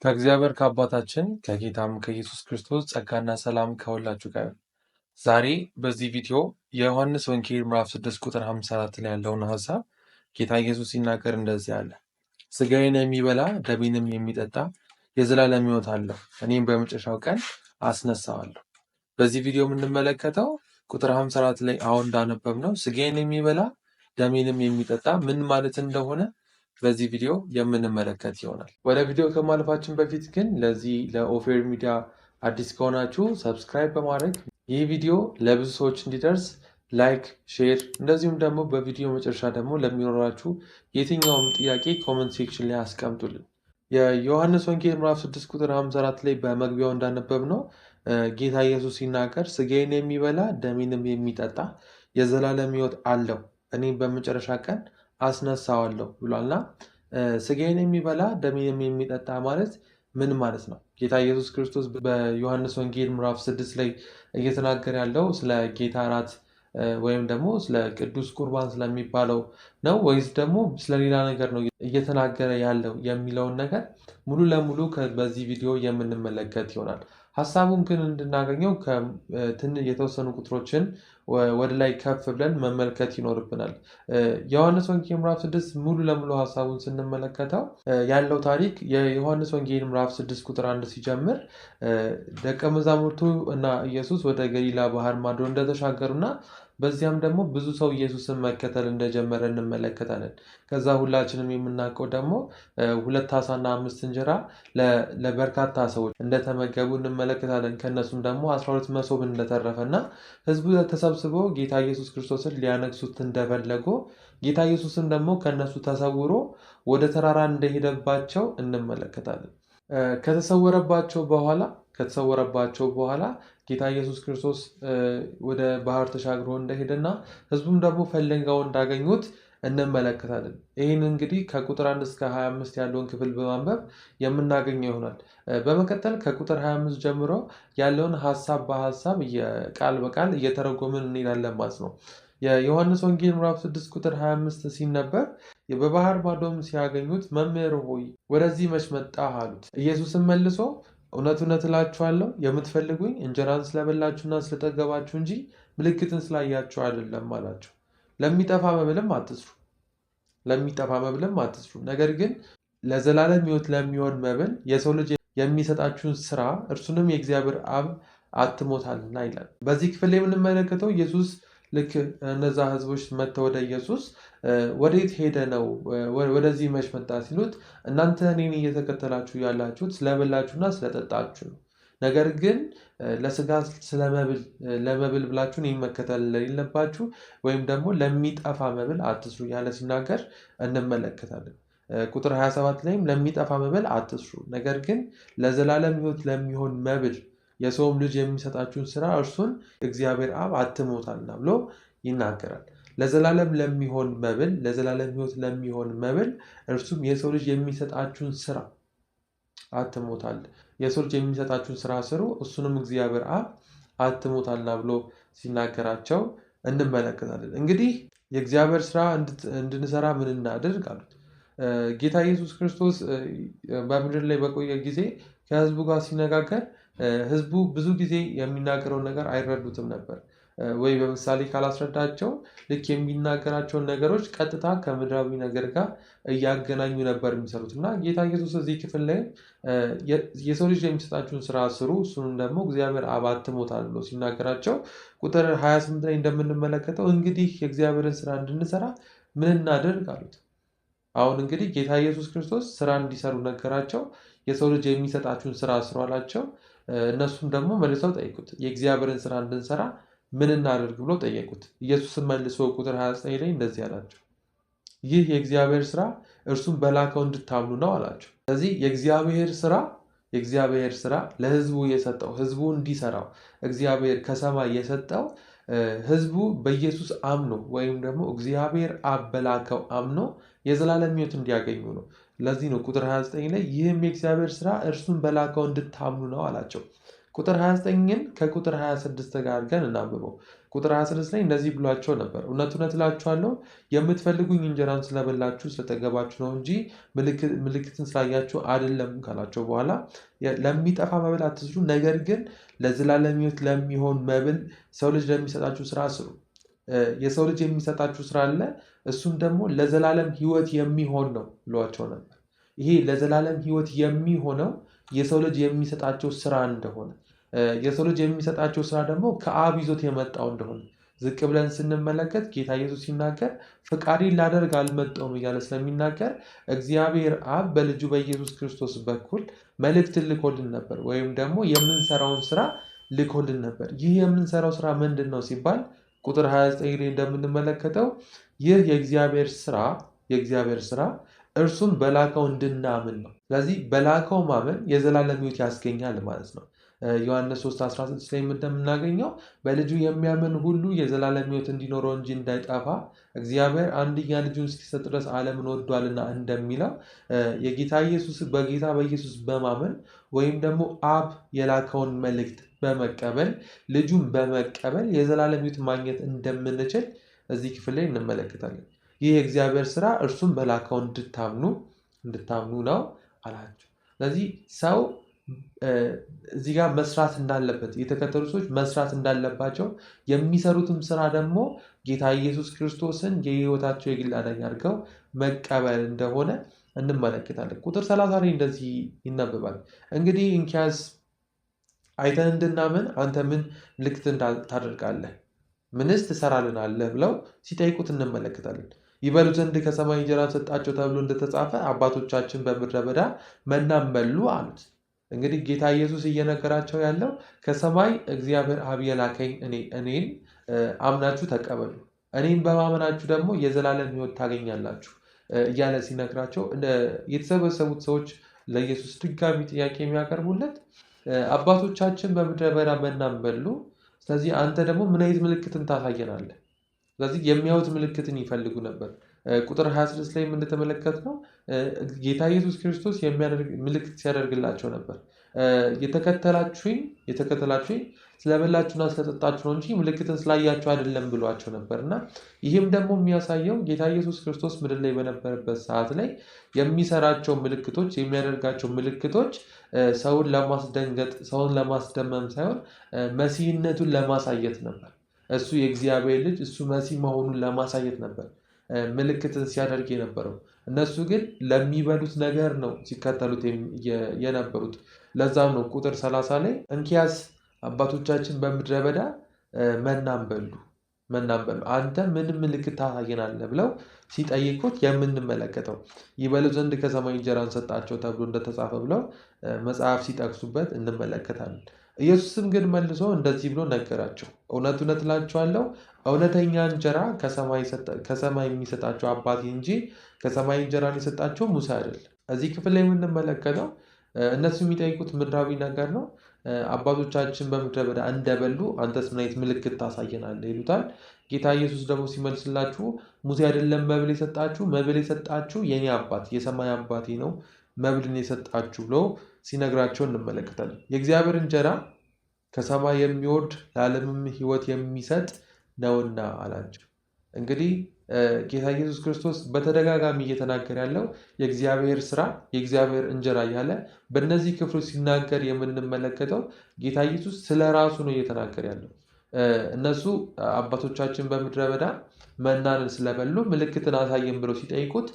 ከእግዚአብሔር ከአባታችን ከጌታም ከኢየሱስ ክርስቶስ ጸጋና ሰላም ከሁላችሁ ጋር ይሁን። ዛሬ በዚህ ቪዲዮ የዮሐንስ ወንጌል ምዕራፍ 6 ቁጥር 54 ላይ ያለውን ሐሳብ ጌታ ኢየሱስ ሲናገር እንደዚህ አለ። ሥጋዬን የሚበላ ደሜንም የሚጠጣ የዘላለም ሕይወት አለው፣ እኔም በመጨረሻው ቀን አስነሳዋለሁ። በዚህ ቪዲዮ የምንመለከተው ቁጥር 54 ላይ አሁን እንዳነበብነው ሥጋዬን የሚበላ ደሜንም የሚጠጣ ምን ማለት እንደሆነ በዚህ ቪዲዮ የምንመለከት ይሆናል። ወደ ቪዲዮ ከማለፋችን በፊት ግን ለዚህ ለኦፌር ሚዲያ አዲስ ከሆናችሁ ሰብስክራይብ በማድረግ ይህ ቪዲዮ ለብዙ ሰዎች እንዲደርስ ላይክ፣ ሼር እንደዚሁም ደግሞ በቪዲዮ መጨረሻ ደግሞ ለሚኖራችሁ የትኛውም ጥያቄ ኮመንት ሴክሽን ላይ አስቀምጡልን። የዮሐንስ ወንጌል ምዕራፍ 6 ቁጥር 54 ላይ በመግቢያው እንዳነበብ ነው ጌታ ኢየሱስ ሲናገር ሥጋዬን የሚበላ ደሜንም የሚጠጣ የዘላለም ሕይወት አለው፣ እኔም በመጨረሻ ቀን አስነሳዋለሁ ብሏልና ሥጋዬን የሚበላ ደሜንም የሚጠጣ ማለት ምን ማለት ነው? ጌታ ኢየሱስ ክርስቶስ በዮሐንስ ወንጌል ምዕራፍ 6 ላይ እየተናገረ ያለው ስለ ጌታ እራት ወይም ደግሞ ስለ ቅዱስ ቁርባን ስለሚባለው ነው ወይስ ደግሞ ስለሌላ ነገር ነው እየተናገረ ያለው የሚለውን ነገር ሙሉ ለሙሉ በዚህ ቪዲዮ የምንመለከት ይሆናል። ሀሳቡን ግን እንድናገኘው የተወሰኑ ቁጥሮችን ወደ ላይ ከፍ ብለን መመልከት ይኖርብናል። የዮሐንስ ወንጌል ምዕራፍ 6 ሙሉ ለሙሉ ሀሳቡን ስንመለከተው ያለው ታሪክ የዮሐንስ ወንጌል ምዕራፍ 6 ቁጥር 1 ሲጀምር ደቀ መዛሙርቱ እና ኢየሱስ ወደ ገሊላ ባህር ማዶ እንደተሻገሩና በዚያም ደግሞ ብዙ ሰው ኢየሱስን መከተል እንደጀመረ እንመለከታለን። ከዛ ሁላችንም የምናውቀው ደግሞ 2 ዓሣና 5 እንጀራ ለበርካታ ሰዎች እንደተመገቡ እንመለከታለን። ከእነሱም ደግሞ 12 መሶብ እንደተረፈ እና ህዝቡ ተሰብስቦ ጌታ ኢየሱስ ክርስቶስን ሊያነግሱት እንደፈለጉ ጌታ ኢየሱስን ደግሞ ከእነሱ ተሰውሮ ወደ ተራራ እንደሄደባቸው እንመለከታለን። ከተሰወረባቸው በኋላ ጌታ ኢየሱስ ክርስቶስ ወደ ባህር ተሻግሮ እንደሄደና ህዝቡም ደግሞ ፈልገው እንዳገኙት እንመለከታለን። ይህን እንግዲህ ከቁጥር 1 እስከ 25 ያለውን ክፍል በማንበብ የምናገኘው ይሆናል። በመቀጠል ከቁጥር 25 ጀምሮ ያለውን ሀሳብ በሀሳብ ቃል በቃል እየተረጎምን እንሄዳለን ማለት ነው። የዮሐንስ ወንጌል ምዕራፍ 6 ቁጥር 25 ሲነበብ በባህር ማዶም ሲያገኙት መምህር ሆይ ወደዚህ መች መጣህ አሉት። ኢየሱስም መልሶ እውነት እውነት እላችኋለሁ የምትፈልጉኝ እንጀራን ስለበላችሁና ስለጠገባችሁ እንጂ ምልክትን ስላያችሁ አይደለም አላቸው። ለሚጠፋ መብልም አትስሩ፣ ነገር ግን ለዘላለም ሕይወት ለሚሆን መብል የሰው ልጅ የሚሰጣችሁን ስራ እርሱንም የእግዚአብሔር አብ አትሞታልና ይላል። በዚህ ክፍል ላይ የምንመለከተው ኢየሱስ ልክ እነዛ ህዝቦች መጥተው ወደ ኢየሱስ ወዴት ሄደ ነው ወደዚህ መች መጣ ሲሉት እናንተ እኔን እየተከተላችሁ ያላችሁት ስለበላችሁና ስለጠጣችሁ ነው። ነገር ግን ለስጋ ለመብል ብላችሁ እኔን መከተል ለሌለባችሁ ወይም ደግሞ ለሚጠፋ መብል አትስሩ ያለ ሲናገር እንመለከታለን። ቁጥር 27 ላይም ለሚጠፋ መብል አትስሩ፣ ነገር ግን ለዘላለም ሕይወት ለሚሆን መብል የሰውም ልጅ የሚሰጣችሁን ስራ እርሱን እግዚአብሔር አብ አትሞታልና ብሎ ይናገራል። ለዘላለም ለሚሆን መብል፣ ለዘላለም ሕይወት ለሚሆን መብል እርሱም የሰው ልጅ የሚሰጣችሁን ስራ አትሞታል። የሰው ልጅ የሚሰጣችሁን ስራ ስሩ እሱንም እግዚአብሔር አብ አትሞታልና ብሎ ሲናገራቸው እንመለከታለን። እንግዲህ የእግዚአብሔር ስራ እንድንሰራ ምን እናድርግ አሉት። ጌታ ኢየሱስ ክርስቶስ በምድር ላይ በቆየ ጊዜ ከህዝቡ ጋር ሲነጋገር ህዝቡ ብዙ ጊዜ የሚናገረውን ነገር አይረዱትም ነበር። ወይ በምሳሌ ካላስረዳቸው ልክ የሚናገራቸውን ነገሮች ቀጥታ ከምድራዊ ነገር ጋር እያገናኙ ነበር የሚሰሩት እና ጌታ ኢየሱስ እዚህ ክፍል ላይ የሰው ልጅ የሚሰጣችሁን ስራ ስሩ እሱንም ደግሞ እግዚአብሔር አብ አትሞታል ብሎ ሲናገራቸው ቁጥር 28 ላይ እንደምንመለከተው እንግዲህ የእግዚአብሔርን ስራ እንድንሰራ ምን እናደርግ አሉት። አሁን እንግዲህ ጌታ ኢየሱስ ክርስቶስ ስራ እንዲሰሩ ነገራቸው። የሰው ልጅ የሚሰጣችሁን ስራ ስሩ አላቸው። እነሱም ደግሞ መልሰው ጠይቁት የእግዚአብሔርን ስራ እንድንሰራ ምን እናደርግ ብሎ ጠየቁት። ኢየሱስም መልሶ ቁጥር 29 ላይ እንደዚህ አላቸው፣ ይህ የእግዚአብሔር ስራ እርሱም በላከው እንድታምኑ ነው አላቸው። ስለዚህ የእግዚአብሔር ስራ ለህዝቡ የሰጠው ህዝቡ እንዲሰራው እግዚአብሔር ከሰማይ የሰጠው ህዝቡ በኢየሱስ አምኖ ወይም ደግሞ እግዚአብሔር አብ በላከው አምኖ የዘላለም ሕይወት እንዲያገኙ ነው። ለዚህ ነው ቁጥር 29 ላይ ይህም የእግዚአብሔር ስራ እርሱን በላከው እንድታምኑ ነው አላቸው። ቁጥር 29ን ከቁጥር 26 ጋር አድርገን እናንብበው። ቁጥር 26 ላይ እንደዚህ ብሏቸው ነበር፣ እውነት እውነት እላችኋለሁ የምትፈልጉኝ እንጀራን ስለበላችሁ ስለጠገባችሁ ነው እንጂ ምልክትን ስላያችሁ አይደለም ካላቸው በኋላ ለሚጠፋ መብል አትስሩ፣ ነገር ግን ለዘላለም ሕይወት ለሚሆን መብል ሰው ልጅ ለሚሰጣችሁ ስራ ስሩ። የሰው ልጅ የሚሰጣችሁ ስራ አለ፣ እሱም ደግሞ ለዘላለም ሕይወት የሚሆን ነው ብሏቸው ነበር። ይሄ ለዘላለም ሕይወት የሚሆነው የሰው ልጅ የሚሰጣቸው ስራ እንደሆነ፣ የሰው ልጅ የሚሰጣቸው ስራ ደግሞ ከአብ ይዞት የመጣው እንደሆነ ዝቅ ብለን ስንመለከት ጌታ ኢየሱስ ሲናገር ፈቃዴን ላደርግ አልመጣሁም እያለ ስለሚናገር እግዚአብሔር አብ በልጁ በኢየሱስ ክርስቶስ በኩል መልእክትን ልኮልን ነበር፣ ወይም ደግሞ የምንሰራውን ስራ ልኮልን ነበር። ይህ የምንሰራው ስራ ምንድን ነው ሲባል ቁጥር 29 ላይ እንደምንመለከተው ይህ የእግዚአብሔር ስራ እርሱም በላከው እንድናምን ነው። ስለዚህ በላከው ማመን የዘላለም ሕይወት ያስገኛል ማለት ነው። ዮሐንስ 3:16 ላይ እንደምናገኘው በልጁ የሚያምን ሁሉ የዘላለም ሕይወት እንዲኖረው እንጂ እንዳይጠፋ እግዚአብሔር አንድያ ልጁን እስኪሰጥ ድረስ ዓለምን ወዷልና እንደሚለው በጌታ በኢየሱስ በማመን ወይም ደግሞ አብ የላከውን መልእክት በመቀበል ልጁን በመቀበል የዘላለም ሕይወት ማግኘት እንደምንችል እዚህ ክፍል ላይ እንመለከታለን። ይህ የእግዚአብሔር ስራ እርሱም በላከው እንድታምኑ ነው አላቸው። ስለዚህ ሰው እዚህ ጋር መስራት እንዳለበት የተከተሉ ሰዎች መስራት እንዳለባቸው የሚሰሩትም ስራ ደግሞ ጌታ ኢየሱስ ክርስቶስን የህይወታቸው የግል አዳኝ አድርገው መቀበል እንደሆነ እንመለከታለን። ቁጥር 30 ላይ እንደዚህ ይነበባል። እንግዲህ እንኪያስ አይተን እንድናምን አንተ ምን ምልክትን ታደርጋለህ? ምንስ ትሰራልናለህ? ብለው ሲጠይቁት እንመለከታለን። ይበሉ ዘንድ ከሰማይ እንጀራን ሰጣቸው ተብሎ እንደተጻፈ አባቶቻችን በምድረ በዳ መናን በሉ አሉት። እንግዲህ ጌታ ኢየሱስ እየነገራቸው ያለው ከሰማይ እግዚአብሔር አብ የላከኝ እኔን አምናችሁ ተቀበሉ፣ እኔን በማመናችሁ ደግሞ የዘላለም ሕይወት ታገኛላችሁ እያለ ሲነግራቸው የተሰበሰቡት ሰዎች ለኢየሱስ ድጋሚ ጥያቄ የሚያቀርቡለት አባቶቻችን በምድረ በዳ መናን በሉ፣ ስለዚህ አንተ ደግሞ ምን አይነት ምልክትን ታሳየናለህ? ስለዚህ የሚያዩት ምልክትን ይፈልጉ ነበር። ቁጥር 26 ላይ እንደተመለከትነው ጌታ ኢየሱስ ክርስቶስ ምልክት ሲያደርግላቸው ነበር። የተከተላችሁኝ ስለበላችሁና ስለጠጣችሁ ነው እንጂ ምልክትን ስላያችሁ አይደለም ብሏቸው ነበር እና ይህም ደግሞ የሚያሳየው ጌታ ኢየሱስ ክርስቶስ ምድር ላይ በነበረበት ሰዓት ላይ የሚሰራቸው ምልክቶች የሚያደርጋቸው ምልክቶች ሰውን ለማስደንገጥ ሰውን ለማስደመም ሳይሆን መሲህነቱን ለማሳየት ነበር። እሱ የእግዚአብሔር ልጅ እሱ መሲህ መሆኑን ለማሳየት ነበር ምልክትን ሲያደርግ የነበረው። እነሱ ግን ለሚበሉት ነገር ነው ሲከተሉት የነበሩት። ለዛም ነው ቁጥር 30 ላይ እንኪያስ አባቶቻችን በምድረ በዳ መናን በሉ አንተ ምን ምልክት ታሳየናለህ ብለው ሲጠይቁት የምንመለከተው። ይበሉ ዘንድ ከሰማይ እንጀራን ሰጣቸው ተብሎ እንደተጻፈ ብለው መጽሐፍ ሲጠቅሱበት እንመለከታለን። ኢየሱስም ግን መልሶ እንደዚህ ብሎ ነገራቸው፣ እውነት እውነት እላችኋለሁ እውነተኛ እንጀራ ከሰማይ የሚሰጣቸው አባቴ እንጂ ከሰማይ እንጀራን የሰጣቸው ሙሴ አይደለም። እዚህ ክፍል ላይ የምንመለከተው እነሱ የሚጠይቁት ምድራዊ ነገር ነው። አባቶቻችን በምድረ በዳ እንደበሉ አንተስ ምን አይነት ምልክት ታሳየናለህ ይሉታል። ጌታ ኢየሱስ ደግሞ ሲመልስላችሁ ሙሴ አይደለም መብል የሰጣችሁ የኔ አባት የሰማይ አባቴ ነው መብልን የሰጣችሁ ብሎ ሲነግራቸው እንመለከታለን። የእግዚአብሔር እንጀራ ከሰማይ የሚወርድ ለዓለምም ሕይወት የሚሰጥ ነውና አላቸው። እንግዲህ ጌታ ኢየሱስ ክርስቶስ በተደጋጋሚ እየተናገረ ያለው የእግዚአብሔር ስራ የእግዚአብሔር እንጀራ እያለ በእነዚህ ክፍሎች ሲናገር የምንመለከተው ጌታ ኢየሱስ ስለ ራሱ ነው እየተናገረ ያለው። እነሱ አባቶቻችን በምድረ በዳ መናንን ስለበሉ ምልክትን አሳየን ብለው ሲጠይቁት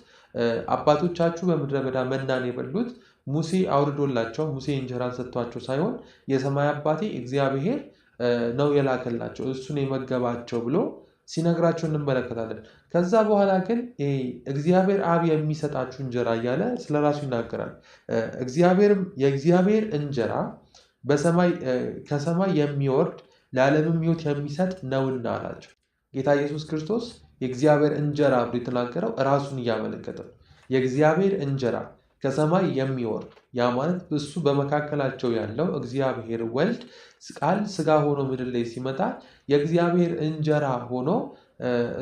አባቶቻችሁ በምድረ በዳ መናን የበሉት ሙሴ አውርዶላቸው ሙሴ እንጀራን ሰጥቷቸው ሳይሆን የሰማይ አባቴ እግዚአብሔር ነው የላከላቸው እሱን የመገባቸው ብሎ ሲነግራቸው እንመለከታለን። ከዛ በኋላ ግን እግዚአብሔር አብ የሚሰጣችሁ እንጀራ እያለ ስለራሱ ይናገራል። የእግዚአብሔር እንጀራ ከሰማይ የሚወርድ ለዓለምም ሕይወት የሚሰጥ ነውና አላቸው። ጌታ ኢየሱስ ክርስቶስ የእግዚአብሔር እንጀራ ብሎ የተናገረው ራሱን እያመለከተ ነው። የእግዚአብሔር እንጀራ ከሰማይ የሚወርድ ያ ማለት እሱ በመካከላቸው ያለው እግዚአብሔር ወልድ ቃል ስጋ ሆኖ ምድር ላይ ሲመጣ የእግዚአብሔር እንጀራ ሆኖ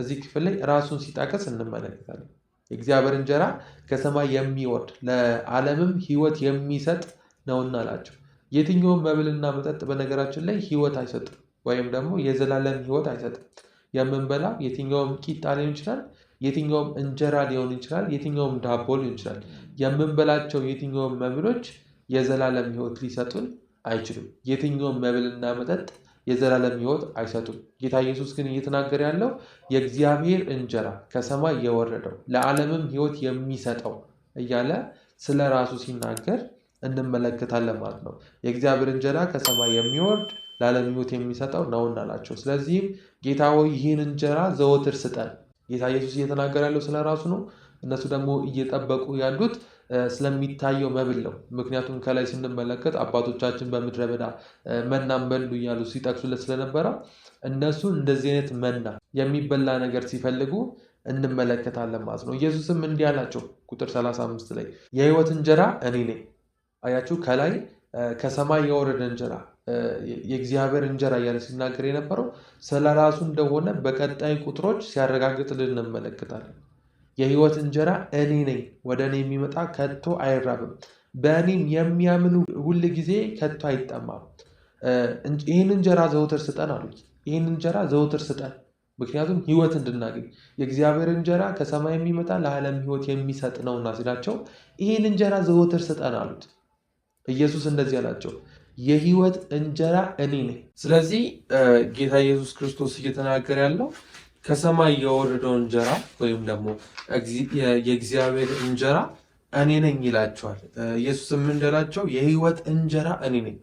እዚህ ክፍል ላይ ራሱን ሲጠቅስ እንመለከታለን። የእግዚአብሔር እንጀራ ከሰማይ የሚወርድ ለዓለምም ሕይወት የሚሰጥ ነውና አላቸው። የትኛውም መብልና መጠጥ በነገራችን ላይ ሕይወት አይሰጥም። ወይም ደግሞ የዘላለም ሕይወት አይሰጥም። የምንበላው የትኛውም ቂጣ ሊሆን ይችላል፣ የትኛውም እንጀራ ሊሆን ይችላል፣ የትኛውም ዳቦ ሊሆን ይችላል። የምንበላቸው የትኛውም መብሎች የዘላለም ሕይወት ሊሰጡን አይችሉም። የትኛውም መብልና መጠጥ የዘላለም ሕይወት አይሰጡም። ጌታ ኢየሱስ ግን እየተናገረ ያለው የእግዚአብሔር እንጀራ ከሰማይ የወረደው ለዓለምም ሕይወት የሚሰጠው እያለ ስለ ራሱ ሲናገር እንመለከታለን ማለት ነው። የእግዚአብሔር እንጀራ ከሰማይ የሚወርድ ለዓለም ሕይወት የሚሰጠው ነውና አላቸው። ስለዚህም ጌታ ሆይ ይህን እንጀራ ዘወትር ስጠን። ጌታ ኢየሱስ እየተናገረ ያለው ስለ ራሱ ነው። እነሱ ደግሞ እየጠበቁ ያሉት ስለሚታየው መብል ነው። ምክንያቱም ከላይ ስንመለከት አባቶቻችን በምድረ በዳ መናን በሉ እያሉ ሲጠቅሱለት ስለነበረ እነሱ እንደዚህ አይነት መና የሚበላ ነገር ሲፈልጉ እንመለከታለን ማለት ነው። ኢየሱስም እንዲህ አላቸው ቁጥር 35 ላይ የሕይወት እንጀራ እኔ ነኝ። አያችሁ፣ ከላይ ከሰማይ የወረደ እንጀራ የእግዚአብሔር እንጀራ እያለ ሲናገር የነበረው ስለ ራሱ እንደሆነ በቀጣይ ቁጥሮች ሲያረጋግጥልን እንመለከታለን። የሕይወት እንጀራ እኔ ነኝ፣ ወደ እኔ የሚመጣ ከቶ አይራብም፣ በእኔም የሚያምን ሁል ጊዜ ከቶ አይጠማም። ይህን እንጀራ ዘውትር ስጠን አሉት። ይህን እንጀራ ዘውትር ስጠን፣ ምክንያቱም ሕይወት እንድናገኝ የእግዚአብሔር እንጀራ ከሰማይ የሚመጣ ለዓለም ሕይወት የሚሰጥ ነውና ሲላቸው ይህን እንጀራ ዘውትር ስጠን አሉት። ኢየሱስ እንደዚህ አላቸው፣ የሕይወት እንጀራ እኔ ነኝ። ስለዚህ ጌታ ኢየሱስ ክርስቶስ እየተናገረ ያለው ከሰማይ የወረደው እንጀራ ወይም ደግሞ የእግዚአብሔር እንጀራ እኔ ነኝ ይላቸዋል። ኢየሱስም እንዳላቸው የሕይወት እንጀራ እኔ ነኝ፣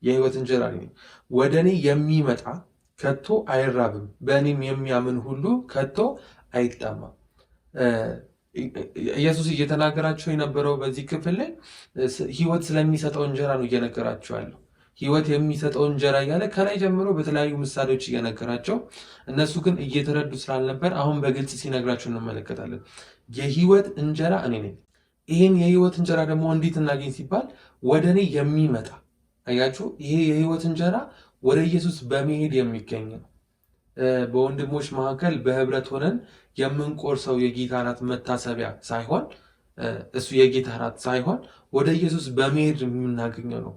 የሕይወት እንጀራ እኔ ነኝ። ወደ እኔ የሚመጣ ከቶ አይራብም፣ በእኔም የሚያምን ሁሉ ከቶ አይጠማም። ኢየሱስ እየተናገራቸው የነበረው በዚህ ክፍል ላይ ሕይወት ስለሚሰጠው እንጀራ ነው እየነገራቸው ያለው። ሕይወት የሚሰጠው እንጀራ እያለ ከላይ ጀምሮ በተለያዩ ምሳሌዎች እየነገራቸው፣ እነሱ ግን እየተረዱ ስላልነበር አሁን በግልጽ ሲነግራቸው እንመለከታለን። የሕይወት እንጀራ እኔ ነኝ። ይህን የሕይወት እንጀራ ደግሞ እንዴት እናገኝ ሲባል ወደ እኔ የሚመጣ አያችሁ፣ ይሄ የሕይወት እንጀራ ወደ ኢየሱስ በመሄድ የሚገኝ ነው። በወንድሞች መካከል በህብረት ሆነን የምንቆርሰው የጌታ እራት መታሰቢያ ሳይሆን እሱ የጌታ እራት ሳይሆን ወደ ኢየሱስ በመሄድ የምናገኘው ነው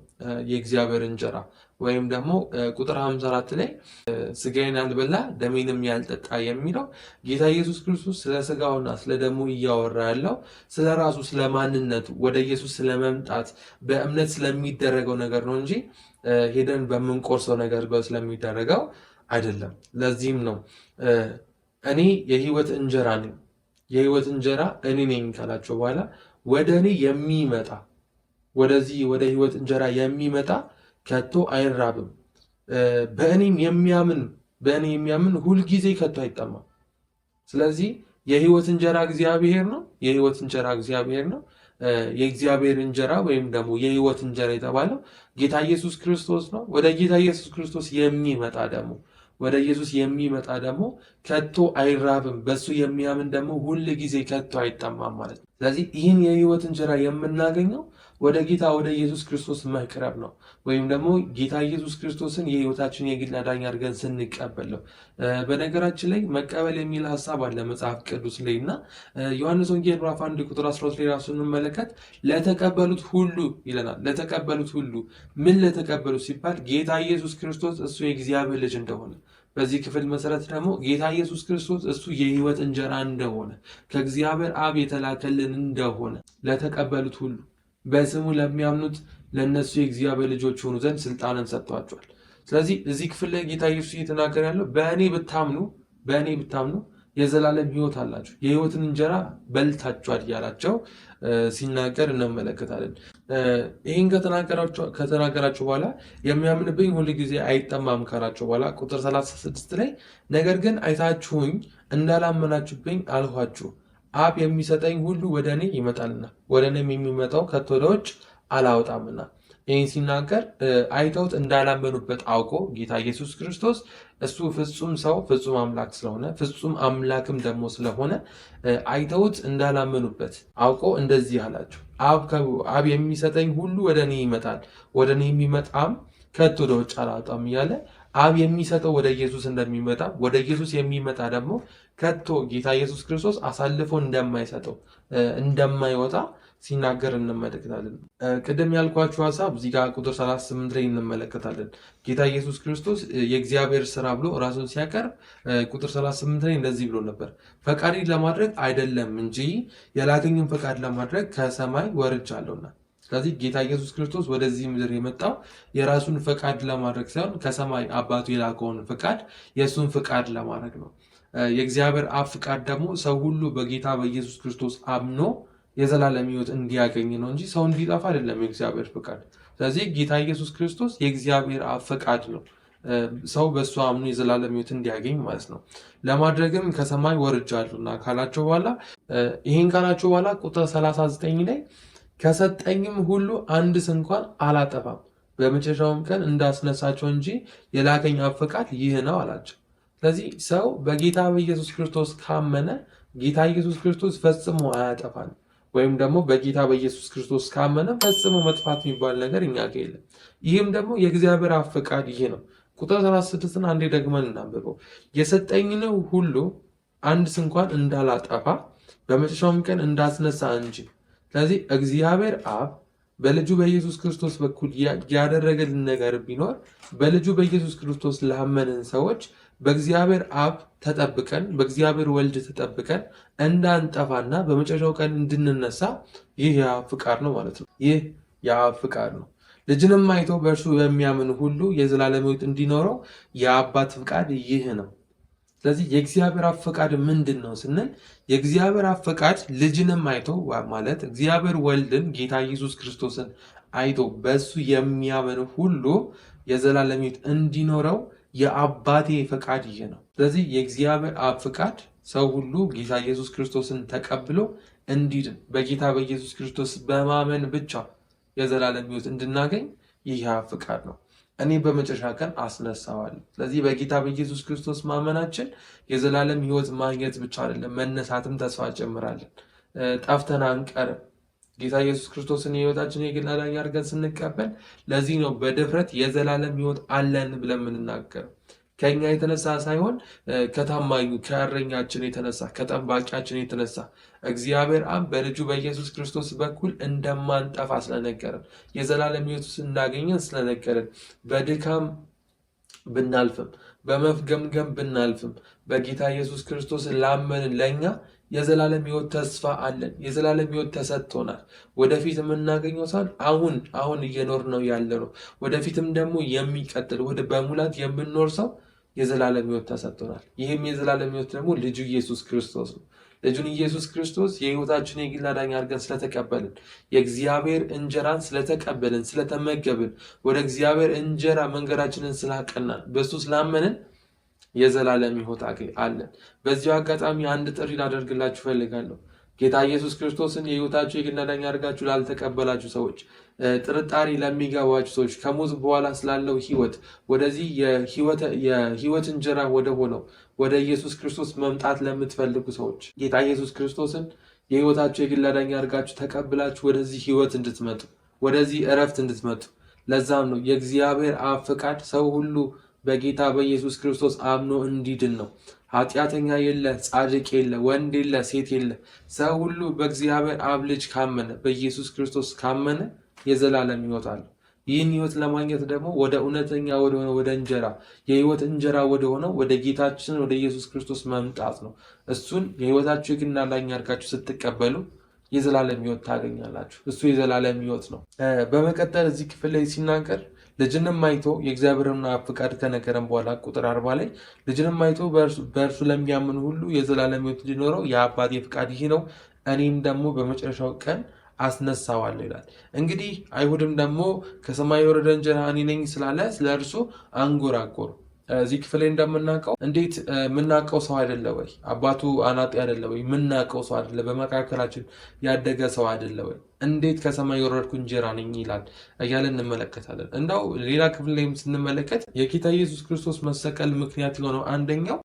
የእግዚአብሔር እንጀራ። ወይም ደግሞ ቁጥር 54 ላይ ስጋዬን ያልበላ ደሜንም ያልጠጣ የሚለው ጌታ ኢየሱስ ክርስቶስ ስለ ስጋውና ስለ ደሙ እያወራ ያለው ስለ ራሱ ስለ ማንነቱ ወደ ኢየሱስ ስለመምጣት በእምነት ስለሚደረገው ነገር ነው እንጂ ሄደን በምንቆርሰው ነገር ስለሚደረገው አይደለም። ለዚህም ነው እኔ የሕይወት እንጀራ ነኝ፣ የሕይወት እንጀራ እኔ ነኝ ካላቸው በኋላ ወደ እኔ የሚመጣ ወደዚህ ወደ ሕይወት እንጀራ የሚመጣ ከቶ አይራብም፣ በእኔም የሚያምን ሁልጊዜ ከቶ አይጠማም። ስለዚህ የሕይወት እንጀራ እግዚአብሔር ነው። የሕይወት እንጀራ እግዚአብሔር ነው። የእግዚአብሔር እንጀራ ወይም ደግሞ የሕይወት እንጀራ የተባለው ጌታ ኢየሱስ ክርስቶስ ነው። ወደ ጌታ ኢየሱስ ክርስቶስ የሚመጣ ደግሞ ከቶ አይራብም፣ በሱ የሚያምን ደግሞ ሁል ጊዜ ከቶ አይጠማም ማለት ነው። ስለዚህ ይህን የሕይወት እንጀራ የምናገኘው ወደ ጌታ ወደ ኢየሱስ ክርስቶስ መቅረብ ነው። ወይም ደግሞ ጌታ ኢየሱስ ክርስቶስን የሕይወታችን የግል አዳኝ አድርገን ስንቀበል ነው። በነገራችን ላይ መቀበል የሚል ሀሳብ አለ መጽሐፍ ቅዱስ ላይ እና ዮሐንስ ወንጌል ምዕራፍ 1 ቁጥር 12 ላይ ራሱ ስንመለከት ለተቀበሉት ሁሉ ይለናል። ለተቀበሉት ሁሉ ምን ለተቀበሉት ሲባል ጌታ ኢየሱስ ክርስቶስ እሱ የእግዚአብሔር ልጅ እንደሆነ፣ በዚህ ክፍል መሰረት ደግሞ ጌታ ኢየሱስ ክርስቶስ እሱ የሕይወት እንጀራ እንደሆነ፣ ከእግዚአብሔር አብ የተላከልን እንደሆነ ለተቀበሉት ሁሉ በስሙ ለሚያምኑት ለእነሱ የእግዚአብሔር ልጆች ሆኑ ዘንድ ስልጣንን ሰጥቷቸዋል። ስለዚህ እዚህ ክፍል ላይ ጌታ ኢየሱስ እየተናገረ ያለው በእኔ ብታምኑ የዘላለም ሕይወት አላችሁ፣ የሕይወትን እንጀራ በልታችኋል እያላቸው ሲናገር እንመለከታለን። ይህን ከተናገራቸው በኋላ የሚያምንብኝ ሁል ጊዜ አይጠማም ካላቸው በኋላ ቁጥር 36 ላይ ነገር ግን አይታችሁኝ እንዳላመናችሁብኝ አልኋችሁ፣ አብ የሚሰጠኝ ሁሉ ወደ እኔ ይመጣልና ወደ እኔም የሚመጣው ከቶ ወደ ውጭ አላወጣምና። ይህን ሲናገር አይተውት እንዳላመኑበት አውቆ ጌታ ኢየሱስ ክርስቶስ እሱ ፍጹም ሰው ፍጹም አምላክ ስለሆነ ፍጹም አምላክም ደግሞ ስለሆነ አይተውት እንዳላመኑበት አውቆ እንደዚህ አላቸው፣ አብ የሚሰጠኝ ሁሉ ወደ እኔ ይመጣል፣ ወደ እኔ የሚመጣም ከቶ ወደ ውጭ አላወጣም እያለ አብ የሚሰጠው ወደ ኢየሱስ እንደሚመጣ ወደ ኢየሱስ የሚመጣ ደግሞ ከቶ ጌታ ኢየሱስ ክርስቶስ አሳልፎ እንደማይሰጠው እንደማይወጣ ሲናገር እንመለከታለን። ቅድም ያልኳችሁ ሀሳብ እዚህ ጋር ቁጥር 38 ላይ እንመለከታለን። ጌታ ኢየሱስ ክርስቶስ የእግዚአብሔር ስራ ብሎ ራሱን ሲያቀርብ ቁጥር 38 ላይ እንደዚህ ብሎ ነበር፣ ፈቃዴን ለማድረግ አይደለም እንጂ የላከኝን ፈቃድ ለማድረግ ከሰማይ ወርጃለሁና። ስለዚህ ጌታ ኢየሱስ ክርስቶስ ወደዚህ ምድር የመጣው የራሱን ፈቃድ ለማድረግ ሳይሆን ከሰማይ አባቱ የላከውን ፈቃድ የእሱን ፈቃድ ለማድረግ ነው። የእግዚአብሔር አብ ፈቃድ ደግሞ ሰው ሁሉ በጌታ በኢየሱስ ክርስቶስ አምኖ የዘላለም ሕይወት እንዲያገኝ ነው እንጂ ሰው እንዲጠፋ አይደለም የእግዚአብሔር ፈቃድ። ስለዚህ ጌታ ኢየሱስ ክርስቶስ የእግዚአብሔር አብ ፈቃድ ነው፣ ሰው በእሱ አምኖ የዘላለም ሕይወት እንዲያገኝ ማለት ነው። ለማድረግም ከሰማይ ወርጃለሁና ካላቸው በኋላ ይሄን ካላቸው በኋላ ቁጥር 39 ላይ ከሰጠኝም ሁሉ አንድስ እንኳን አላጠፋም፣ በመጨረሻውም ቀን እንዳስነሳቸው እንጂ የላከኝ አብ ፈቃድ ይህ ነው አላቸው። ስለዚህ ሰው በጌታ በኢየሱስ ክርስቶስ ካመነ ጌታ ኢየሱስ ክርስቶስ ፈጽሞ አያጠፋን፣ ወይም ደግሞ በጌታ በኢየሱስ ክርስቶስ ካመነ ፈጽሞ መጥፋት የሚባል ነገር እኛ ጋር የለም። ይህም ደግሞ የእግዚአብሔር አብ ፈቃድ ይሄ ነው። ቁጥር 36ን አንዴ ደግመን እናንብበው። የሰጠኝን ሁሉ አንድስ እንኳን እንዳላጠፋ በመጨረሻውም ቀን እንዳስነሳ እንጂ። ስለዚህ እግዚአብሔር አብ በልጁ በኢየሱስ ክርስቶስ በኩል ያደረገልን ነገር ቢኖር በልጁ በኢየሱስ ክርስቶስ ላመንን ሰዎች በእግዚአብሔር አብ ተጠብቀን በእግዚአብሔር ወልድ ተጠብቀን እንዳንጠፋና በመጨረሻው ቀን እንድንነሳ ይህ የአብ ፍቃድ ነው ማለት ነው። ይህ የአብ ፍቃድ ነው። ልጅንም አይቶ በእርሱ የሚያምን ሁሉ የዘላለም ሕይወት እንዲኖረው የአባት ፍቃድ ይህ ነው። ስለዚህ የእግዚአብሔር አብ ፈቃድ ምንድን ነው ስንል የእግዚአብሔር አብ ፈቃድ ልጅንም አይቶ ማለት እግዚአብሔር ወልድን ጌታ ኢየሱስ ክርስቶስን አይቶ በእሱ የሚያምን ሁሉ የዘላለም ሕይወት እንዲኖረው የአባቴ ፈቃድ ይህ ነው። ስለዚህ የእግዚአብሔር አብ ፈቃድ ሰው ሁሉ ጌታ ኢየሱስ ክርስቶስን ተቀብሎ እንዲድን በጌታ በኢየሱስ ክርስቶስ በማመን ብቻ የዘላለም ሕይወት እንድናገኝ ይህ የአብ ፈቃድ ነው። እኔ በመጨረሻ ቀን አስነሳዋለሁ። ስለዚህ በጌታ በኢየሱስ ክርስቶስ ማመናችን የዘላለም ሕይወት ማግኘት ብቻ አይደለም፣ መነሳትም ተስፋ ጨምራለን። ጠፍተን አንቀርም። ጌታ ኢየሱስ ክርስቶስን የሕይወታችን የግል አዳኝ አድርገን ስንቀበል ለዚህ ነው በድፍረት የዘላለም ሕይወት አለን ብለን የምንናገረው። ከኛ የተነሳ ሳይሆን ከታማኙ ከእረኛችን የተነሳ ከጠባቂያችን የተነሳ እግዚአብሔር አብ በልጁ በኢየሱስ ክርስቶስ በኩል እንደማንጠፋ ስለነገረን የዘላለም ሕይወት እንዳገኘን ስለነገረን በድካም ብናልፍም በመፍገምገም ብናልፍም በጌታ ኢየሱስ ክርስቶስ ላመንን ለእኛ የዘላለም ሕይወት ተስፋ አለን። የዘላለም ሕይወት ተሰጥቶናል። ወደፊት የምናገኘው ሳይሆን አሁን እየኖር ነው ያለ ነው። ወደፊትም ደግሞ የሚቀጥል በሙላት የምንኖር ሰው የዘላለም ሕይወት ተሰጥቶናል። ይህም የዘላለም ሕይወት ደግሞ ልጁ ኢየሱስ ክርስቶስ ነው። ልጁን ኢየሱስ ክርስቶስ የሕይወታችን የግል አዳኝ አድርገን ስለተቀበልን የእግዚአብሔር እንጀራን ስለተቀበልን ስለተመገብን ወደ እግዚአብሔር እንጀራ መንገዳችንን ስላቀናን በሱ ስላመንን የዘላለም ሕይወት አለን። በዚሁ አጋጣሚ አንድ ጥሪ ላደርግላችሁ ፈልጋለሁ። ጌታ ኢየሱስ ክርስቶስን የሕይወታችሁ የግል አዳኝ አድርጋችሁ ላልተቀበላችሁ ሰዎች፣ ጥርጣሬ ለሚገባችሁ ሰዎች፣ ከሞት በኋላ ስላለው ሕይወት ወደዚህ የሕይወት እንጀራ ወደ ሆነው ወደ ኢየሱስ ክርስቶስ መምጣት ለምትፈልጉ ሰዎች ጌታ ኢየሱስ ክርስቶስን የሕይወታችሁ የግል አዳኝ አድርጋችሁ ተቀብላችሁ ወደዚህ ሕይወት እንድትመጡ ወደዚህ እረፍት እንድትመጡ ለዛም ነው የእግዚአብሔር አብ ፈቃድ ሰው ሁሉ በጌታ በኢየሱስ ክርስቶስ አምኖ እንዲድን ነው። ኃጢአተኛ የለ፣ ጻድቅ የለ፣ ወንድ የለ፣ ሴት የለ። ሰው ሁሉ በእግዚአብሔር አብ ልጅ ካመነ በኢየሱስ ክርስቶስ ካመነ የዘላለም ሕይወት አለው። ይህን ሕይወት ለማግኘት ደግሞ ወደ እውነተኛ ወደሆነ ወደ እንጀራ የሕይወት እንጀራ ወደሆነው ወደ ጌታችን ወደ ኢየሱስ ክርስቶስ መምጣት ነው። እሱን የሕይወታችሁ የግል አዳኝ አድርጋችሁ ስትቀበሉ የዘላለም ሕይወት ታገኛላችሁ። እሱ የዘላለም ሕይወት ነው። በመቀጠል እዚህ ክፍል ላይ ሲናገር ልጅንም አይቶ የእግዚአብሔርን ፈቃድ ከነገረን በኋላ ቁጥር 40 ላይ ልጅንም አይቶ በእርሱ ለሚያምን ሁሉ የዘላለም ሕይወት እንዲኖረው የአባቴ ፈቃድ ይህ ነው፣ እኔም ደግሞ በመጨረሻው ቀን አስነሳዋለሁ ይላል። እንግዲህ አይሁድም ደግሞ ከሰማይ የወረደ እንጀራ እኔ ነኝ ስላለ ስለ እርሱ አንጎራጎሩ። እዚህ ክፍል ላይ እንደምናውቀው እንዴት የምናውቀው ሰው አይደለ ወይ? አባቱ አናጢ አይደለ ወይ? የምናውቀው ሰው አይደለ? በመካከላችን ያደገ ሰው አይደለ ወይ? እንዴት ከሰማይ የወረድኩ እንጀራ ነኝ ይላል እያለ እንመለከታለን። እንዳው ሌላ ክፍል ላይም ስንመለከት የጌታ ኢየሱስ ክርስቶስ መሰቀል ምክንያት የሆነው አንደኛው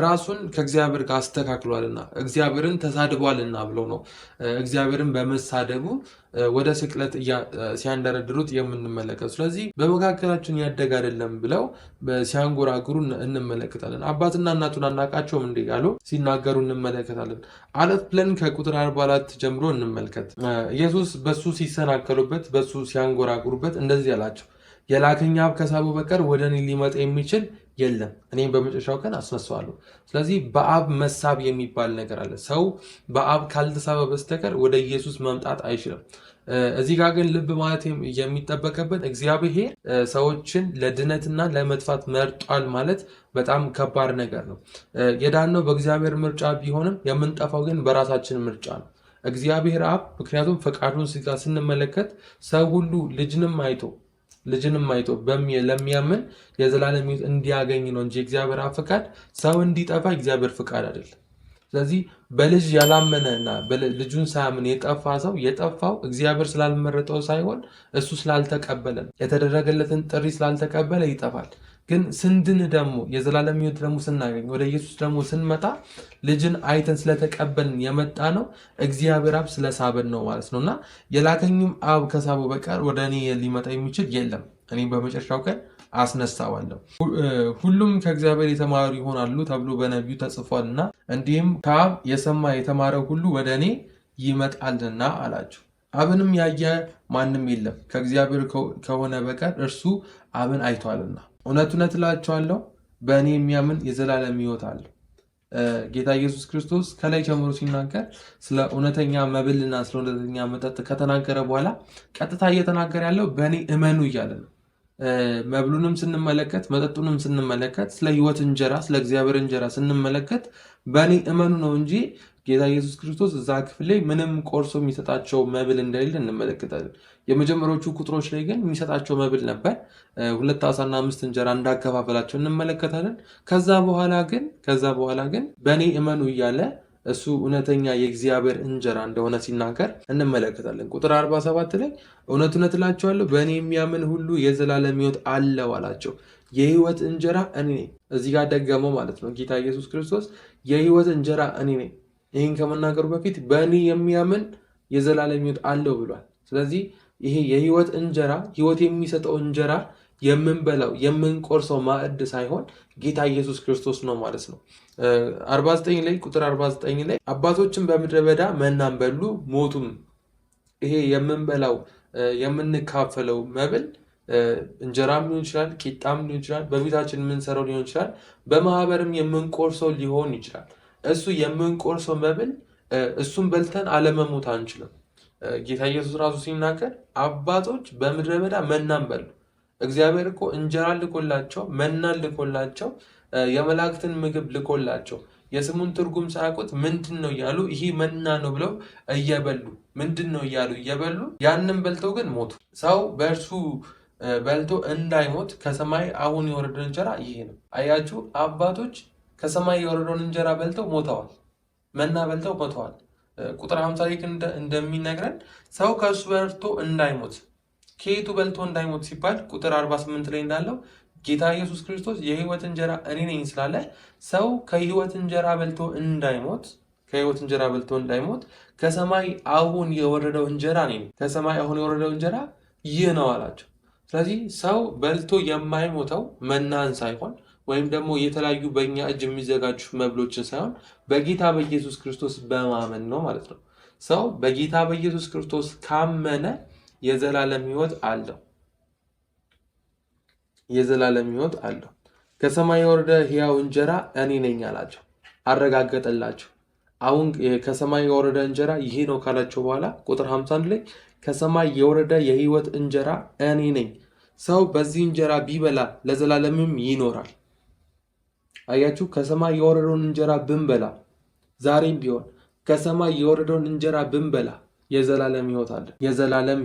ራሱን ከእግዚአብሔር ጋር አስተካክሏልና እግዚአብሔርን ተሳድቧልና ብሎ ነው። እግዚአብሔርን በመሳደቡ ወደ ስቅለት ሲያንደረድሩት የምንመለከት። ስለዚህ በመካከላችን ያደገ አይደለም ብለው ሲያንጎራጉሩ እንመለከታለን። አባትና እናቱን አናቃቸውም እንዴ ያሉ ሲናገሩ እንመለከታለን። አለት ብለን ከቁጥር 44 ጀምሮ እንመልከት። ኢየሱስ ኢየሱስ በሱ ሲሰናከሉበት በሱ ሲያንጎራጉሩበት እንደዚህ አላቸው፣ የላከኝ አብ ከሳበው በቀር ወደ እኔ ሊመጣ የሚችል የለም፣ እኔም በመጨረሻው ቀን አስነሳዋለሁ። ስለዚህ በአብ መሳብ የሚባል ነገር አለ። ሰው በአብ ካልተሳበ በስተቀር ወደ ኢየሱስ መምጣት አይችልም። እዚህ ጋር ግን ልብ ማለት የሚጠበቅበት እግዚአብሔር ሰዎችን ለድነትና ለመጥፋት መርጧል ማለት በጣም ከባድ ነገር ነው። የዳነው በእግዚአብሔር ምርጫ ቢሆንም የምንጠፋው ግን በራሳችን ምርጫ ነው። እግዚአብሔር አብ ምክንያቱም ፈቃዱን ስንመለከት ሰው ሁሉ ልጅንም አይቶ ለሚያምን የዘላለም ሕይወት እንዲያገኝ ነው እንጂ እግዚአብሔር አብ ፈቃድ ሰው እንዲጠፋ እግዚአብሔር ፈቃድ አይደለም። ስለዚህ በልጅ ያላመነና ልጁን ሳያምን የጠፋ ሰው የጠፋው እግዚአብሔር ስላልመረጠው ሳይሆን እሱ ስላልተቀበለ የተደረገለትን ጥሪ ስላልተቀበለ ይጠፋል። ግን ስንድን ደግሞ የዘላለም ሕይወት ደግሞ ስናገኝ ወደ ኢየሱስ ደግሞ ስንመጣ ልጅን አይተን ስለተቀበልን የመጣ ነው እግዚአብሔር አብ ስለሳበን ነው ማለት ነው። እና የላከኝም አብ ከሳበው በቀር ወደ እኔ ሊመጣ የሚችል የለም፣ እኔም በመጨረሻው ቀን አስነሳዋለሁ። ሁሉም ከእግዚአብሔር የተማሩ ይሆናሉ ተብሎ በነቢዩ ተጽፏልና እንዲህም ከአብ የሰማ የተማረ ሁሉ ወደ እኔ ይመጣልና አላቸው። አብንም ያየ ማንም የለም ከእግዚአብሔር ከሆነ በቀር እርሱ አብን አይቷልና። እውነት እውነት እላችኋለሁ በእኔ የሚያምን የዘላለም ሕይወት አለው። ጌታ ኢየሱስ ክርስቶስ ከላይ ጀምሮ ሲናገር ስለ እውነተኛ መብልና ስለ እውነተኛ መጠጥ ከተናገረ በኋላ ቀጥታ እየተናገረ ያለው በእኔ እመኑ እያለ ነው። መብሉንም ስንመለከት መጠጡንም ስንመለከት ስለ ሕይወት እንጀራ ስለ እግዚአብሔር እንጀራ ስንመለከት በእኔ እመኑ ነው እንጂ ጌታ ኢየሱስ ክርስቶስ እዛ ክፍል ላይ ምንም ቆርሶ የሚሰጣቸው መብል እንደሌለ እንመለከታለን። የመጀመሪያዎቹ ቁጥሮች ላይ ግን የሚሰጣቸው መብል ነበር። 2 ዓሣና 5 እንጀራ እንዳከፋፈላቸው እንመለከታለን። ከዛ በኋላ ግን በእኔ እመኑ እያለ እሱ እውነተኛ የእግዚአብሔር እንጀራ እንደሆነ ሲናገር እንመለከታለን። ቁጥር 47 ላይ እውነት እውነት እላችኋለሁ በእኔ የሚያምን ሁሉ የዘላለም ሕይወት አለው አላቸው። የሕይወት እንጀራ እኔ ነኝ። እዚህ ጋር ደገመው ማለት ነው ጌታ ኢየሱስ ክርስቶስ የሕይወት እንጀራ እኔ ነኝ። ይህን ከመናገሩ በፊት በእኔ የሚያምን የዘላለም ሕይወት አለው ብሏል። ስለዚህ ይሄ የሕይወት እንጀራ ሕይወት የሚሰጠው እንጀራ የምንበላው የምንቆርሰው ማዕድ ሳይሆን ጌታ ኢየሱስ ክርስቶስ ነው ማለት ነው። 49 ላይ ቁጥር 49 ላይ አባቶችን በምድረ በዳ መናን በሉ ሞቱም። ይሄ የምንበላው የምንካፈለው መብል እንጀራም ሊሆን ይችላል፣ ቂጣም ሊሆን ይችላል፣ በቤታችን የምንሰራው ሊሆን ይችላል፣ በማህበርም የምንቆርሰው ሊሆን ይችላል። እሱ የምንቆርሰው መብል እሱን በልተን አለመሞት አንችልም። ጌታ ኢየሱስ ራሱ ሲናገር አባቶች በምድረ በዳ መናን በሉ። እግዚአብሔር እኮ እንጀራ ልኮላቸው መናን ልኮላቸው የመላእክትን ምግብ ልኮላቸው የስሙን ትርጉም ሳያውቁት ምንድን ነው እያሉ ይሄ መና ነው ብለው እየበሉ ምንድን ነው እያሉ እየበሉ ያንን በልተው ግን ሞቱ። ሰው በእርሱ በልቶ እንዳይሞት ከሰማይ አሁን የወረደ እንጀራ ይሄ ነው። አያችሁ፣ አባቶች ከሰማይ የወረደውን እንጀራ በልተው ሞተዋል። መና በልተው ሞተዋል። ቁጥር 50 ላይ እንደሚነግረን ሰው ከእሱ በልቶ እንዳይሞት ከየቱ በልቶ እንዳይሞት ሲባል ቁጥር 48 ላይ እንዳለው ጌታ ኢየሱስ ክርስቶስ የሕይወት እንጀራ እኔ ነኝ ስላለ ሰው ከሕይወት እንጀራ በልቶ እንዳይሞት ከሰማይ አሁን የወረደው እንጀራ እኔ ነኝ። ከሰማይ አሁን የወረደው እንጀራ ይህ ነው አላቸው። ስለዚህ ሰው በልቶ የማይሞተው መናን ሳይሆን ወይም ደግሞ የተለያዩ በእኛ እጅ የሚዘጋጁ መብሎችን ሳይሆን በጌታ በኢየሱስ ክርስቶስ በማመን ነው ማለት ነው። ሰው በጌታ በኢየሱስ ክርስቶስ ካመነ የዘላለም ሕይወት አለው። ከሰማይ የወረደ ሕያው እንጀራ እኔ ነኝ አላቸው፣ አረጋገጠላቸው። አሁን ከሰማይ የወረደ እንጀራ ይሄ ነው ካላቸው በኋላ ቁጥር 51 ላይ ከሰማይ የወረደ የሕይወት እንጀራ እኔ ነኝ፣ ሰው በዚህ እንጀራ ቢበላ ለዘላለምም ይኖራል። አያችሁ፣ ከሰማይ የወረደውን እንጀራ ብንበላ ዛሬም ቢሆን ከሰማይ የወረደውን እንጀራ ብንበላ የዘላለም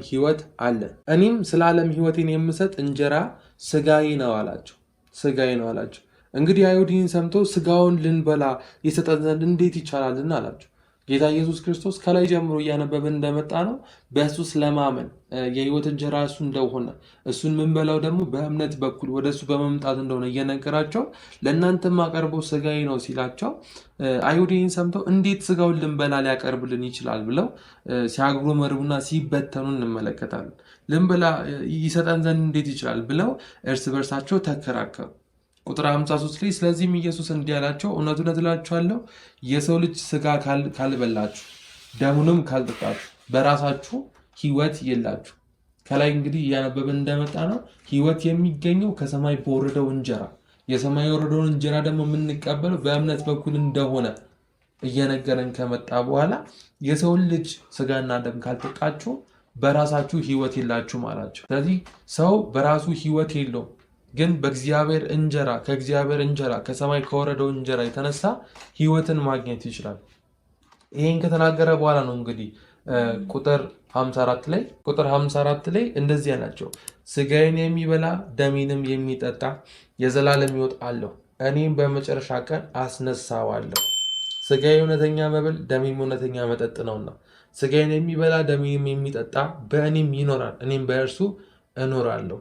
ሕይወት አለ። እኔም ስለ ዓለም ሕይወቴን የምሰጥ እንጀራ ስጋዬ ነው አላቸው። እንግዲህ አይሁድ ይህን ሰምቶ ስጋውን ልንበላ የሰጠን ዘንድ እንዴት ይቻላልና አላቸው። ጌታ ኢየሱስ ክርስቶስ ከላይ ጀምሮ እያነበብን እንደመጣ ነው በእሱ ስለማመን የሕይወት እንጀራ እሱ እንደሆነ እሱን የምንበላው ደግሞ በእምነት በኩል ወደ እሱ በመምጣት እንደሆነ እየነገራቸው ለእናንተም አቀርበው ስጋዬ ነው ሲላቸው አይሁድ ይህን ሰምተው እንዴት ስጋውን ልንበላ ሊያቀርብልን ይችላል ብለው ሲያጉረመርሙና ሲበተኑ እንመለከታለን። ልንበላ ይሰጠን ዘንድ እንዴት ይችላል ብለው እርስ በርሳቸው ተከራከሩ። ቁጥር 53 ላይ ስለዚህም ኢየሱስ እንዲህ አላቸው፣ እውነት እውነት እላችኋለሁ የሰው ልጅ ስጋ ካልበላችሁ ደሙንም ካልጠጣችሁ በራሳችሁ ሕይወት የላችሁ። ከላይ እንግዲህ እያነበብን እንደመጣ ነው ሕይወት የሚገኘው ከሰማይ በወረደው እንጀራ፣ የሰማይ የወረደውን እንጀራ ደግሞ የምንቀበለው በእምነት በኩል እንደሆነ እየነገረን ከመጣ በኋላ የሰውን ልጅ ስጋና ደም ካልጠጣችሁ በራሳችሁ ሕይወት የላችሁም አላቸው። ስለዚህ ሰው በራሱ ሕይወት የለውም፣ ግን በእግዚአብሔር እንጀራ ከእግዚአብሔር እንጀራ ከሰማይ ከወረደው እንጀራ የተነሳ ሕይወትን ማግኘት ይችላል። ይህን ከተናገረ በኋላ ነው እንግዲህ ቁጥር 54 ላይ እንደዚህ አላቸው፣ ስጋዬን የሚበላ ደሜንም የሚጠጣ የዘላለም ሕይወት አለው፣ እኔም በመጨረሻ ቀን አስነሳዋለሁ። ስጋዬ እውነተኛ መብል ደሜም እውነተኛ መጠጥ ነውና ስጋዬን የሚበላ ደሜንም የሚጠጣ በእኔም ይኖራል፣ እኔም በእርሱ እኖራለሁ።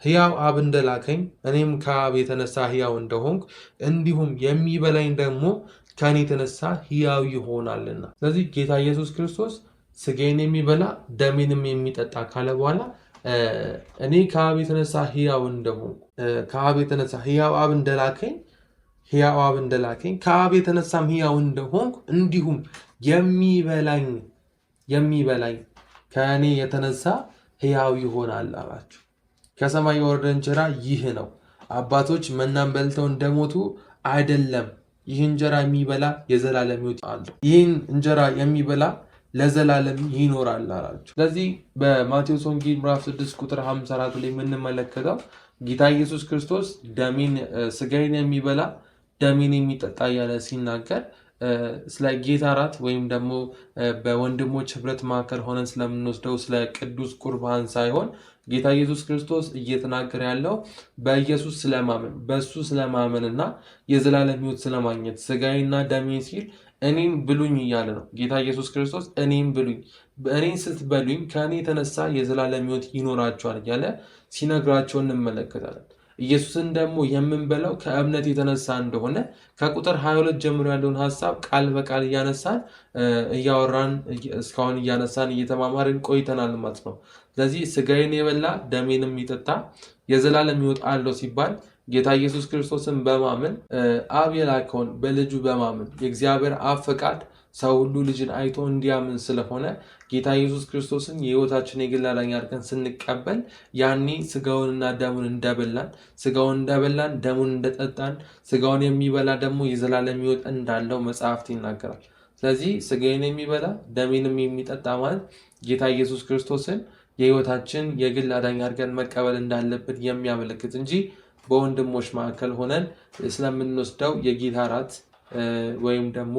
ሕያው አብ እንደላከኝ እኔም ከአብ የተነሳ ሕያው እንደሆንኩ እንዲሁም የሚበላኝ ደግሞ ከእኔ የተነሳ ሕያው ይሆናልና። ስለዚህ ጌታ ኢየሱስ ክርስቶስ ስጋዬን የሚበላ ደሜንም የሚጠጣ ካለ በኋላ እኔ ከአብ የተነሳ ሕያው እንደሆንኩ ከአብ የተነሳ ሕያው አብ እንደላከኝ ከአብ የተነሳም ሕያው እንደሆንኩ እንዲሁም የሚበላኝ ከእኔ የተነሳ ሕያው ይሆናል አላቸው። ከሰማይ የወረደ እንጀራ ይህ ነው። አባቶች መናን በልተው እንደሞቱ አይደለም፣ ይህ እንጀራ የሚበላ የዘላለም ሕይወት አለው። ይህን እንጀራ የሚበላ ለዘላለም ይኖራል አላቸው። ስለዚህ በማቴዎስ ወንጌል ምዕራፍ 6 ቁጥር 54 ላይ የምንመለከተው ጌታ ኢየሱስ ክርስቶስ ስጋዬን የሚበላ ደሜን የሚጠጣ እያለ ሲናገር ስለ ጌታ እራት ወይም ደግሞ በወንድሞች ህብረት መካከል ሆነን ስለምንወስደው ስለ ቅዱስ ቁርባን ሳይሆን ጌታ ኢየሱስ ክርስቶስ እየተናገረ ያለው በኢየሱስ ስለማመን በእሱ ስለማመን እና የዘላለም ሕይወት ስለማግኘት ስጋዬና ደሜን ሲል እኔን ብሉኝ እያለ ነው። ጌታ ኢየሱስ ክርስቶስ እኔን ብሉኝ፣ እኔን ስትበሉኝ ከእኔ የተነሳ የዘላለም ሕይወት ይኖራቸዋል እያለ ሲነግራቸው እንመለከታለን። ኢየሱስን ደግሞ የምንበላው ከእምነት የተነሳ እንደሆነ ከቁጥር 22 ጀምሮ ያለውን ሀሳብ ቃል በቃል እያወራን እስካሁን እያነሳን እየተማማርን ቆይተናል ማለት ነው። ስለዚህ ስጋዬን የበላ ደሜንም የሚጠጣ የዘላለም ሕይወት አለው ሲባል ጌታ ኢየሱስ ክርስቶስን በማመን አብ የላከውን በልጁ በማመን የእግዚአብሔር አብ ፈቃድ ሰው ሁሉ ልጅን አይቶ እንዲያምን ስለሆነ ጌታ ኢየሱስ ክርስቶስን የሕይወታችን የግል አዳኝ አድርገን ስንቀበል ያኔ ስጋውንና ደሙን እንደበላን ደሙን እንደጠጣን ስጋውን የሚበላ ደግሞ የዘላለም ሕይወት እንዳለው መጽሐፍት ይናገራል። ስለዚህ ስጋዬን የሚበላ ደሜንም የሚጠጣ ማለት ጌታ ኢየሱስ ክርስቶስን የሕይወታችን የግል አዳኝ አድርገን መቀበል እንዳለብን የሚያመለክት እንጂ በወንድሞች መካከል ሆነን ስለምንወስደው የጌታ እራት ወይም ደግሞ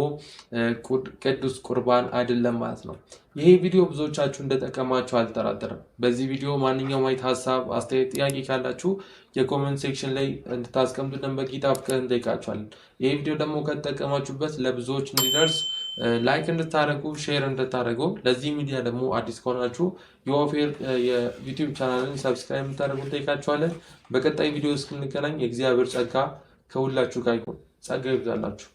ቅዱስ ቁርባን አይደለም ማለት ነው። ይሄ ቪዲዮ ብዙዎቻችሁ እንደጠቀማችሁ አልጠራጠርም። በዚህ ቪዲዮ ማንኛውም አይነት ሀሳብ፣ አስተያየት፣ ጥያቄ ካላችሁ የኮሜንት ሴክሽን ላይ እንድታስቀምጡልን በጌታ ፍቅር እንጠይቃችኋለን። ይሄ ቪዲዮ ደግሞ ከተጠቀማችሁበት ለብዙዎች እንዲደርስ ላይክ እንድታደርጉ፣ ሼር እንድታደርጉ፣ ለዚህ ሚዲያ ደግሞ አዲስ ከሆናችሁ የኦፌር የዩቲዩብ ቻናልን ሰብስክራይብ እንድታደርጉ እንጠይቃችኋለን። በቀጣይ ቪዲዮ እስክንገናኝ የእግዚአብሔር ጸጋ ከሁላችሁ ጋር ይሁን። ጸጋ ይብዛላችሁ።